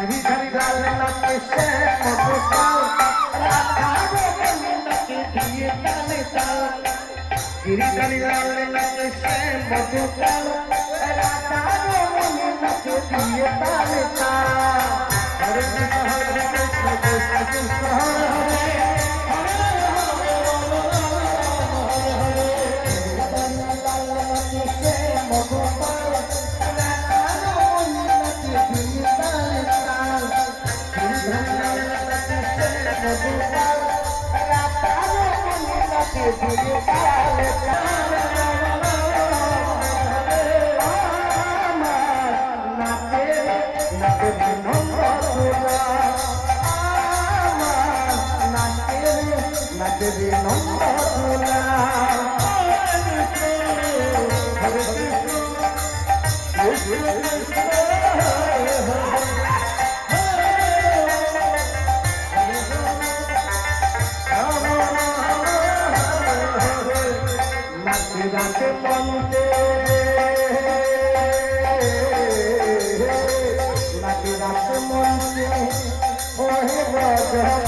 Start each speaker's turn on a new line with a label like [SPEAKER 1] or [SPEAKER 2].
[SPEAKER 1] गिरिधर लाल नाचे से मधुपाल राधा गोविंद के दिए ताले ताल गिरिधर लाल नाचे से मधुपाल राधा गोविंद के दिए ताले ताल हरे कृष्ण कृष्ण कृष्ण हरे Oh,